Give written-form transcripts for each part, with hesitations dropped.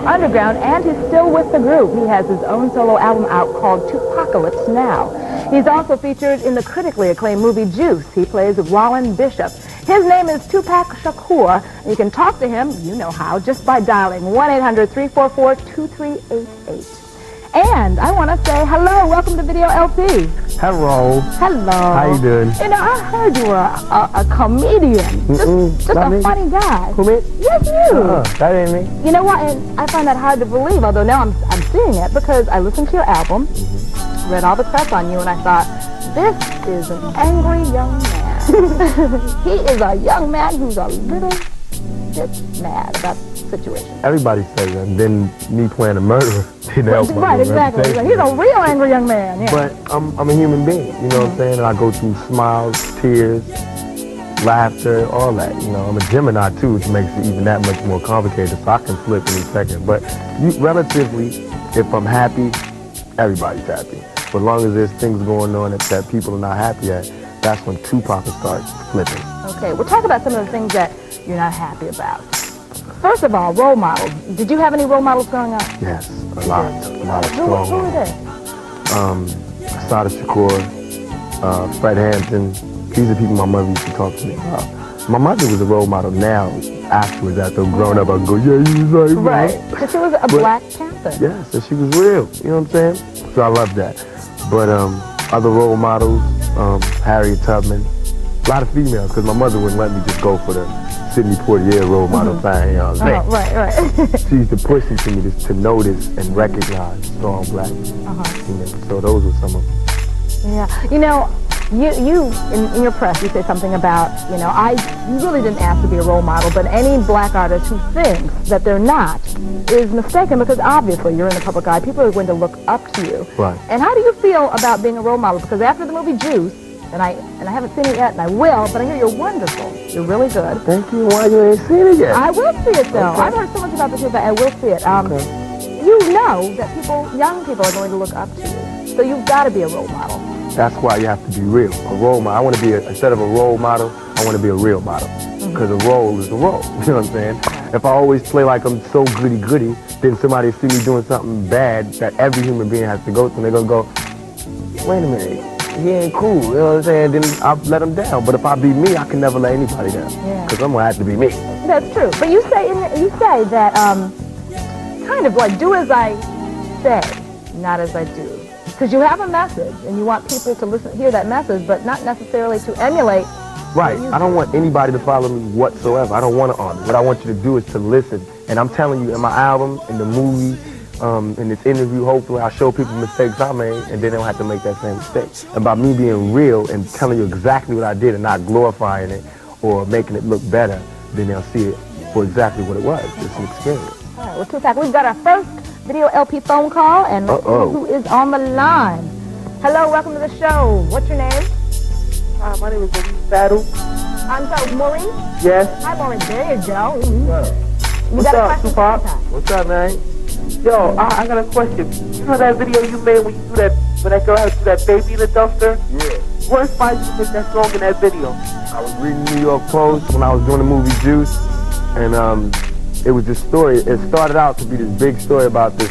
underground, and he's still with the group. He has his own solo album out called Tupacalypse Now. He's also featured in the critically acclaimed movie Juice. He plays Wallen Bishop. His name is Tupac Shakur. You can talk to him, you know how, just by dialing 1-800-344-2388. And I want to say hello, welcome to Video LP. Hello. Hello. How you doing? You know, I heard you were a comedian. Just a funny guy. Who, me? Yes, you. That ain't me. You know what? And I find that hard to believe, although now I'm seeing it because I listened to your album, read all the press on you, and I thought, this is an angry young man. He is a young man who's a little bit mad about the situation. Everybody says that. And then me playing a murderer didn't help. Right, exactly. He's a real angry young man. Yeah. But I'm a human being, you know what I'm saying? And I go through smiles, tears, laughter, all that. You know, I'm a Gemini too, which makes it even that much more complicated. So I can flip any second. But relatively, if I'm happy, everybody's happy. But as long as there's things going on that people are not happy at, that's when Tupac starts flipping. Okay, we'll talk about some of the things that you're not happy about. First of all, role models. Did you have any role models growing up? Yes, a lot of strong ones. Who were they? Shakur, Fred Hampton. These are people my mother used to talk to me about. My mother was a role model now. Afterwards, after I'm grown up, I go, yeah, you was right. Because she was a Black Panther. Yes, and she was real. You know what I'm saying? So I love that. But other role models, Harriet Tubman, a lot of females, because my mother wouldn't let me just go for the Sidney Poitier role model thing. You know what I'm saying? Right. She used to push me to notice and recognize strong Black females. So those were some of them. Yeah. You know, you in your press, you say something about, you know, you really didn't ask to be a role model, but any Black artist who thinks that they're not is mistaken, because obviously you're in the public eye. People are going to look up to you. Right. And how do you feel about being a role model? Because after the movie Juice, and I haven't seen it yet, and I will, but I hear you're wonderful. You're really good. Thank you. Why you ain't seen it yet? I will see it, though. Okay. I've heard so much about this movie, but I will see it. You know that young people are going to look up to you, so you've got to be a role model. That's why you have to be real. A role model. I want to be, instead of a role model, I want to be a real model. Because a role is a role. You know what I'm saying? If I always play like I'm so goody-goody, then somebody see me doing something bad that every human being has to go through, and they're going to go, wait a minute, he ain't cool. You know what I'm saying? Then I'll let him down. But if I be me, I can never let anybody down. Because I'm going to have to be me. That's true. But you say that kind of like do as I say, not as I do. Because you have a message, and you want people to hear that message, but not necessarily to emulate. Right. I don't want anybody to follow me whatsoever. I don't want to argue. What I want you to do is to listen. And I'm telling you, in my album, in the movie, in this interview, hopefully I'll show people mistakes I made, and then they don't have to make that same mistake. And by me being real and telling you exactly what I did and not glorifying it or making it look better, then they'll see it for exactly what it was. It's an experience. All right. Well, Tupac, we've got our first Video LP phone call, and let's see who is on the line. Hello, welcome to the show. What's your name? Hi, my name is Battle. I'm sorry, Maureen? Yes. Hi, Maureen. There you go. What's up, Tupac? What's up, man? Yo, I got a question. You know that video you made when that girl had to do that baby in the dumpster? Yeah. What inspired you to make that song in that video? I was reading New York Post when I was doing the movie Juice, and it was this story. It started out to be this big story about this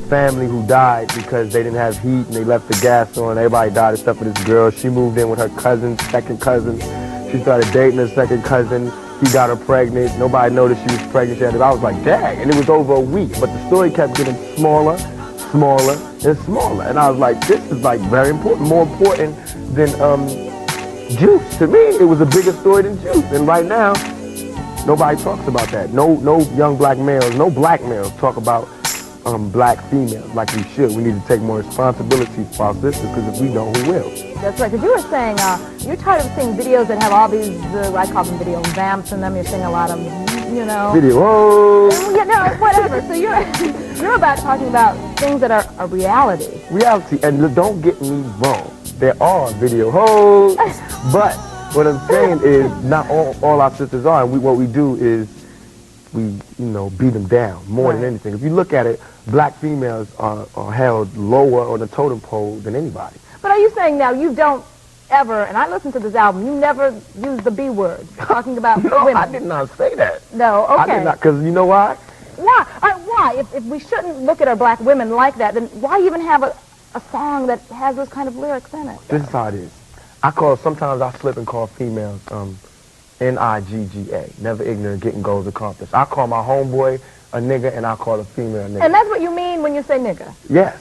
family who died because they didn't have heat and they left the gas on. Everybody died except for this girl. She moved in with her cousin, second cousin. She started dating her second cousin. He got her pregnant. Nobody noticed she was pregnant. I was like, dang. And it was over a week. But the story kept getting smaller, smaller, and smaller. And I was like, this is like very important, more important than Juice. To me, it was a bigger story than Juice. And right now, nobody talks about that. No young black males, no black males talk about black females like we should. We need to take more responsibility for our sisters, because if we don't, who will? That's right, because you were saying you're tired of seeing videos that have all these, I call them video vamps in them. You're seeing a lot of, you know. Video, Yeah, no, whatever. So you're about talking about things that are a reality. Reality, and don't get me wrong. There are video hoes, but what I'm saying is not all our sisters are, and what we do is we beat them down more than anything. If you look at it, black females are held lower on the totem pole than anybody. But are you saying now you don't ever, and I listened to this album, you never use the B word talking about No, women? I did not say that. No, okay. I did not, because you know why? Why? why? If we shouldn't look at our black women like that, then why even have a song that has those kind of lyrics in it? This is how it is. Sometimes I slip and call females N-I-G-G-A. Never ignorant, getting goals accomplished. I call my homeboy a nigga, and I call a female a nigga. And that's what you mean when you say nigga? Yes.